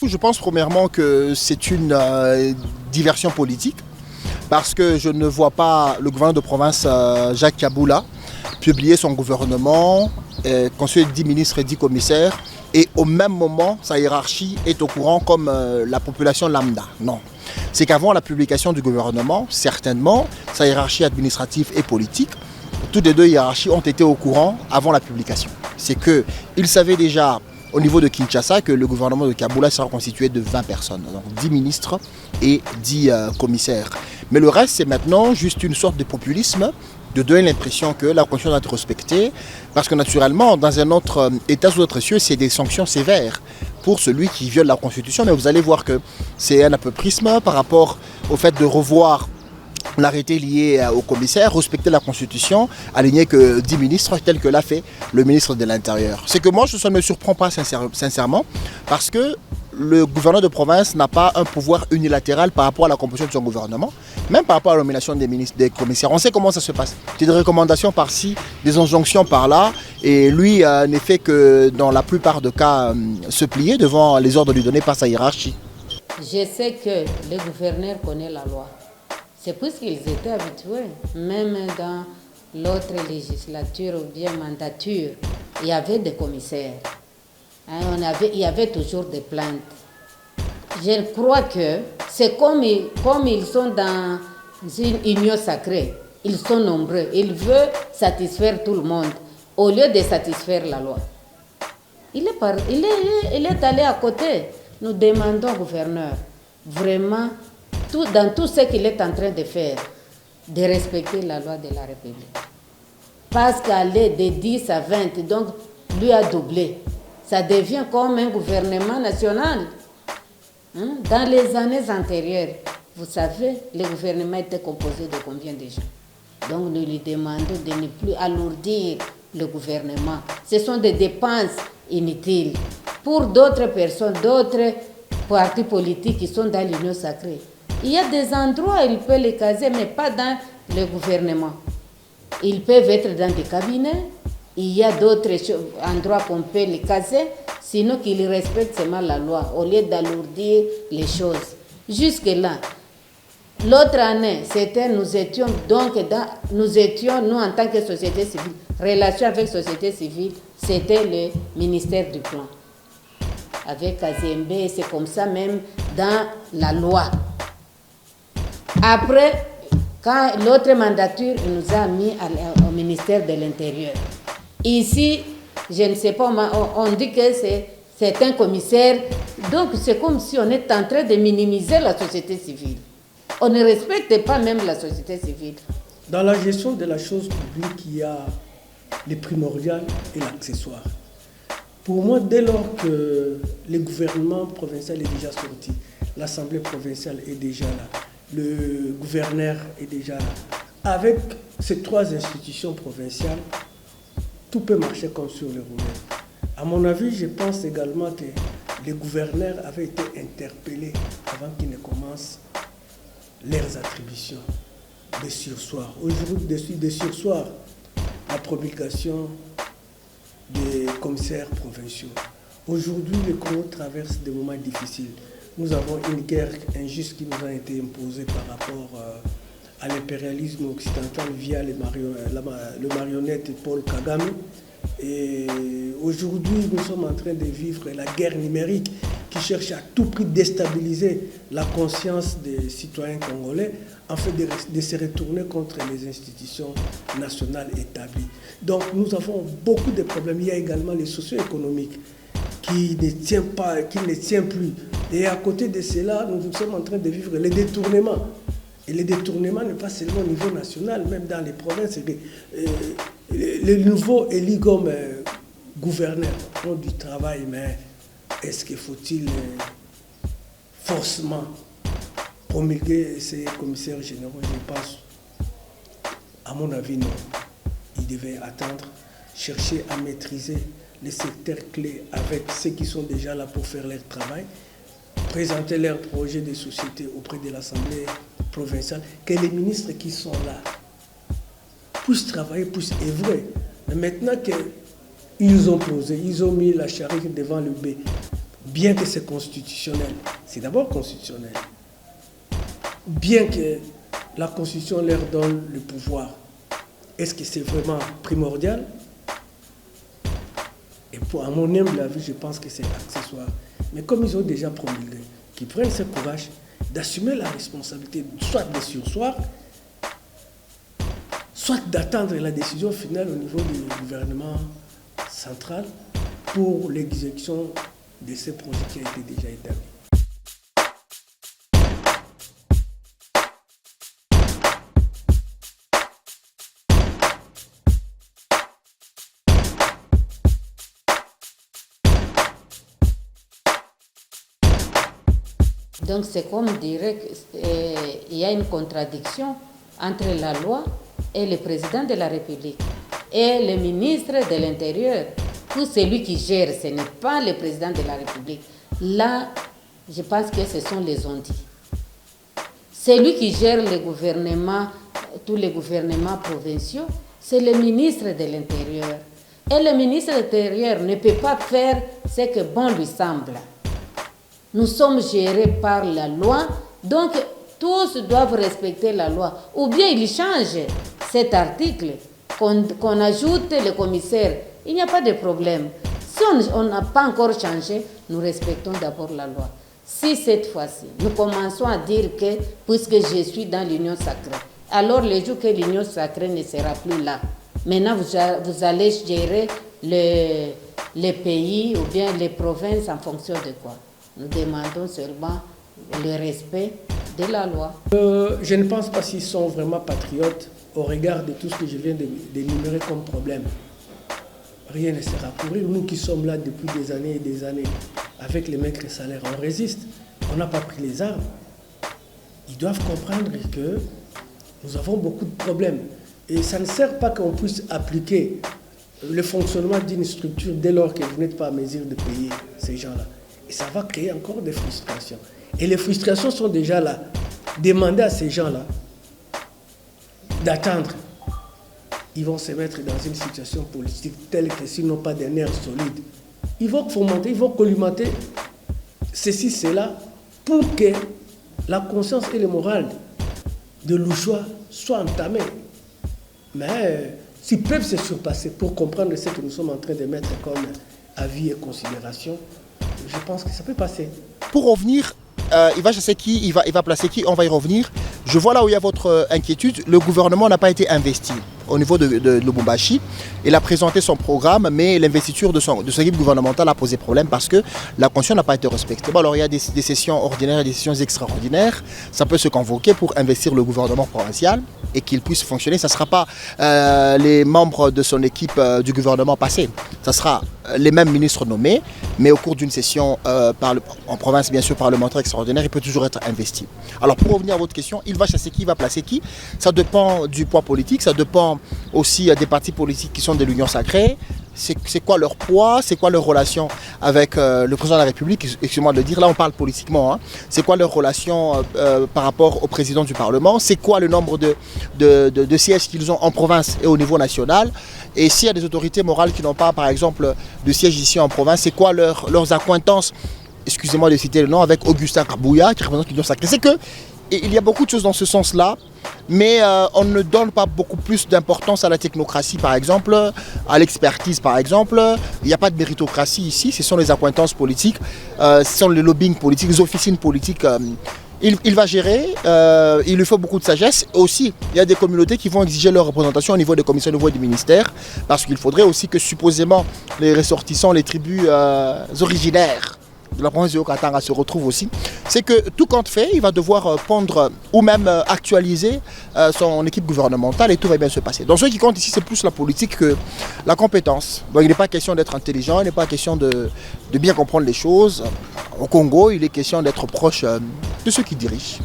Je pense premièrement que c'est une diversion politique parce que je ne vois pas le gouverneur de province Jacques Kaboula publier son gouvernement, constitué de 10 ministres et 10 commissaires et au même moment sa hiérarchie est au courant comme la population lambda. Non. C'est qu'avant la publication du gouvernement, certainement, sa hiérarchie administrative et politique, toutes les deux hiérarchies ont été au courant avant la publication. C'est qu'ils savaient déjà au niveau de Kinshasa que le gouvernement de Kaboula sera constitué de 20 personnes, donc 10 ministres et 10 commissaires. Mais le reste, c'est maintenant juste une sorte de populisme, de donner l'impression que la Constitution doit être respectée, parce que naturellement, dans un autre État sous autre cieux, c'est des sanctions sévères pour celui qui viole la Constitution. Mais vous allez voir que c'est un apoprisme par rapport au fait de revoir l'arrêté lié au commissaire, respecter la Constitution, aligner que 10 ministres tel que l'a fait le ministre de l'Intérieur. C'est que moi, ça ne me surprend pas sincèrement, parce que le gouverneur de province n'a pas un pouvoir unilatéral par rapport à la composition de son gouvernement, même par rapport à la nomination des ministres, des commissaires. On sait comment ça se passe. Des recommandations par-ci, des injonctions par-là, et lui n'est fait que, dans la plupart des cas, se plier devant les ordres lui donnés par sa hiérarchie. Je sais que le gouverneur connaît la loi. C'est puisqu'ils étaient habitués, même dans l'autre législature ou bien mandature, il y avait des commissaires. Il y avait toujours des plaintes. Je crois que c'est comme ils sont dans une union sacrée. Ils sont nombreux. Ils veulent satisfaire tout le monde au lieu de satisfaire la loi. Il est allé à côté. Nous demandons au gouverneur vraiment dans tout ce qu'il est en train de faire, de respecter la loi de la République. Parce qu'aller de 10 à 20, donc lui a doublé. Ça devient comme un gouvernement national. Dans les années antérieures, vous savez, le gouvernement était composé de combien de gens? Donc nous lui demandons de ne plus alourdir le gouvernement. Ce sont des dépenses inutiles pour d'autres personnes, d'autres partis politiques qui sont dans l'union sacrée. Il y a des endroits où il peut les caser, mais pas dans le gouvernement. Ils peuvent être dans des cabinets. Il y a d'autres endroits qu'on peut les caser, sinon qu'ils respectent seulement la loi, au lieu d'alourdir les choses. Jusque-là, l'autre année, nous étions, nous en tant que société civile, relation avec société civile, c'était le ministère du Plan. Avec Kazembe, c'est comme ça même dans la loi. Après, quand l'autre mandature nous a mis au ministère de l'Intérieur. Ici, je ne sais pas, on dit que c'est un commissaire. Donc, c'est comme si on est en train de minimiser la société civile. On ne respecte pas même la société civile. Dans la gestion de la chose publique, il y a le primordial et l'accessoire. Pour moi, dès lors que le gouvernement provincial est déjà sorti, l'Assemblée provinciale est déjà là, le gouverneur est déjà là. Avec ces trois institutions provinciales, tout peut marcher comme sur le rouleau. À mon avis, je pense également que les gouverneurs avaient été interpellés avant qu'ils ne commencent leurs attributions de sursoir. Aujourd'hui, de sursoir, la promulgation des commissaires provinciaux. Aujourd'hui, le Congo traverse des moments difficiles. Nous avons une guerre injuste qui nous a été imposée par rapport à l'impérialisme occidental via le marionnette Paul Kagame. Et aujourd'hui, nous sommes en train de vivre la guerre numérique qui cherche à tout prix déstabiliser la conscience des citoyens congolais afin de se retourner contre les institutions nationales établies. Donc nous avons beaucoup de problèmes. Il y a également les socio-économiques qui ne tiennent plus. Et à côté de cela, nous sommes en train de vivre les détournements. Et les détournements n'est pas seulement au niveau national, même dans les provinces. Le nouveau élu comme gouverneur font du travail, mais est-ce qu'il faut-il forcément promulguer ces commissaires généraux? Je pense, à mon avis, non. Ils devaient attendre, chercher à maîtriser les secteurs clés avec ceux qui sont déjà là pour faire leur travail, présenter leurs projets de société auprès de l'Assemblée provinciale, que les ministres qui sont là puissent travailler, puissent œuvrer. Mais maintenant qu'ils ont posé, ils ont mis la charrue devant le bœuf, bien que c'est constitutionnel, c'est d'abord constitutionnel, bien que la Constitution leur donne le pouvoir, est-ce que c'est vraiment primordial? Et à mon humble avis, je pense que c'est accessoire. Mais comme ils ont déjà promulgué, qu'ils prennent ce courage d'assumer la responsabilité, soit de sursoir, soit d'attendre la décision finale au niveau du gouvernement central pour l'exécution de ces projets qui ont été déjà établis. Donc c'est comme dire qu'il y a une contradiction entre la loi et le président de la République et le ministre de l'Intérieur. Tout celui qui gère, ce n'est pas le président de la République. Là, je pense que ce sont les ondits. Celui qui gère le gouvernement, tous les gouvernements provinciaux, c'est le ministre de l'Intérieur. Et le ministre de l'Intérieur ne peut pas faire ce que bon lui semble. Nous sommes gérés par la loi, donc tous doivent respecter la loi. Ou bien il change cet article, qu'on ajoute le commissaire. Il n'y a pas de problème. Si on n'a pas encore changé, nous respectons d'abord la loi. Si cette fois-ci, nous commençons à dire que, puisque je suis dans l'union sacrée, alors le jour que l'union sacrée ne sera plus là, maintenant vous allez gérer les pays ou bien les provinces en fonction de quoi? Nous demandons seulement le respect de la loi. Je ne pense pas s'ils sont vraiment patriotes au regard de tout ce que je viens d'énumérer comme problème. Rien ne sera pour eux. Nous qui sommes là depuis des années et des années, avec les maigres salaires, on résiste. On n'a pas pris les armes. Ils doivent comprendre que nous avons beaucoup de problèmes. Et ça ne sert pas qu'on puisse appliquer le fonctionnement d'une structure dès lors que vous n'êtes pas à mesure de payer ces gens-là. Et ça va créer encore des frustrations. Et les frustrations sont déjà là. Demandez à ces gens-là d'attendre. Ils vont se mettre dans une situation politique telle que s'ils n'ont pas des nerfs solides, ils vont fomenter, ils vont collimenter ceci, cela, pour que la conscience et le moral de l'Ouchois soient entamés. Mais s'ils peuvent se surpasser pour comprendre ce que nous sommes en train de mettre comme avis et considération, je pense que ça peut passer. Pour revenir, il va chasser qui, il va placer qui, on va y revenir. Je vois là où il y a votre inquiétude. Le gouvernement n'a pas été investi au niveau de Lubumbashi. Il a présenté son programme, mais l'investiture de son équipe gouvernementale a posé problème parce que la Constitution n'a pas été respectée. Bon, alors il y a des sessions ordinaires et des sessions extraordinaires. Ça peut se convoquer pour investir le gouvernement provincial et qu'il puisse fonctionner. Ça ne sera pas les membres de son équipe du gouvernement passé. Ça sera les mêmes ministres nommés, mais au cours d'une session en province, bien sûr, parlementaire extraordinaire, il peut toujours être investi. Alors pour revenir à votre question, il va chasser qui, il va placer qui? Ça dépend du poids politique, ça dépend aussi des partis politiques qui sont de l'Union sacrée. C'est quoi leur poids, c'est quoi leur relation avec le président de la République, excusez-moi de le dire, là on parle politiquement, hein. C'est quoi leur relation par rapport au président du Parlement, c'est quoi le nombre de sièges qu'ils ont en province et au niveau national, et s'il y a des autorités morales qui n'ont pas par exemple de sièges ici en province, c'est quoi leurs accointances, excusez-moi de citer le nom, avec Augustin Kabouya qui représente l'Union sacrée. C'est que il y a beaucoup de choses dans ce sens-là, mais on ne donne pas beaucoup plus d'importance à la technocratie, par exemple, à l'expertise, par exemple. Il n'y a pas de méritocratie ici, ce sont les accointances politiques, ce sont les lobbying politiques, les officines politiques. Il va gérer, il lui faut beaucoup de sagesse. Aussi, il y a des communautés qui vont exiger leur représentation au niveau des commissions, au niveau du ministère, parce qu'il faudrait aussi que supposément les ressortissants, les tribus originaires de la province de Haut-Katanga se retrouve aussi, c'est que tout compte fait, il va devoir pondre ou même actualiser son équipe gouvernementale et tout va bien se passer. Donc ce qui compte ici, c'est plus la politique que la compétence. Donc il n'est pas question d'être intelligent, il n'est pas question de bien comprendre les choses. Au Congo, il est question d'être proche de ceux qui dirigent.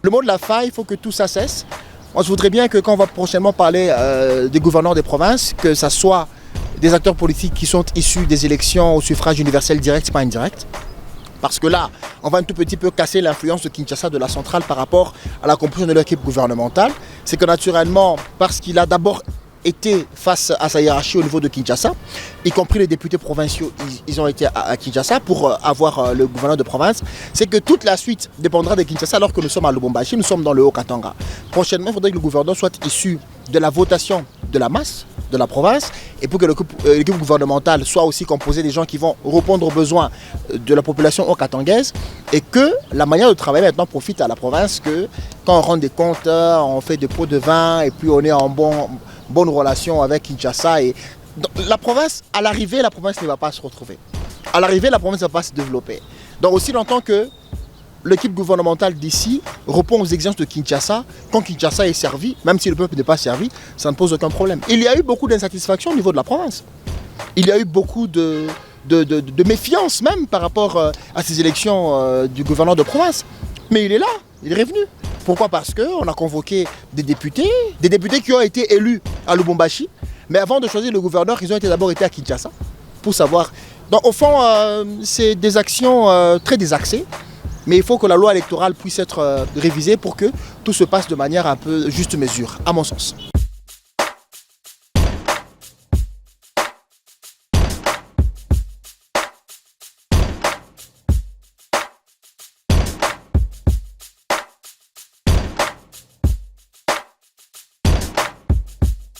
Le mot de la fin, il faut que tout ça cesse. Moi, je voudrais bien que quand on va prochainement parler des gouverneurs des provinces, que ce soit des acteurs politiques qui sont issus des élections au suffrage universel direct, pas indirect. parce que là, on va un tout petit peu casser l'influence de Kinshasa de la centrale par rapport à la composition de l'équipe gouvernementale, c'est que naturellement, parce qu'il a d'abord été face à sa hiérarchie au niveau de Kinshasa, y compris les députés provinciaux, ils ont été à Kinshasa pour avoir le gouverneur de province, c'est que toute la suite dépendra de Kinshasa alors que nous sommes à Lubumbashi, nous sommes dans le Haut-Katanga. Prochainement, il faudrait que le gouverneur soit issu de la votation de la masse de la province et pour que l'équipe gouvernementale soit aussi composée des gens qui vont répondre aux besoins de la population haut-katangaise et que la manière de travailler maintenant profite à la province, que quand on rend des comptes, on fait des pots de vin et puis on est en bonne relation avec Kinshasa. Et la province, à l'arrivée, la province ne va pas se retrouver. À l'arrivée, la province ne va pas se développer. Donc aussi longtemps que l'équipe gouvernementale d'ici répond aux exigences de Kinshasa, quand Kinshasa est servi, même si le peuple n'est pas servi, ça ne pose aucun problème. Il y a eu beaucoup d'insatisfaction au niveau de la province. Il y a eu beaucoup de méfiance même par rapport à ces élections du gouverneur de province. Mais il est là, il est revenu. Pourquoi? Parce qu'on a convoqué des députés qui ont été élus à Lubumbashi, mais avant de choisir le gouverneur, ils ont d'abord été à Kinshasa pour savoir. Donc au fond, c'est des actions très désaxées, mais il faut que la loi électorale puisse être révisée pour que tout se passe de manière un peu juste mesure, à mon sens.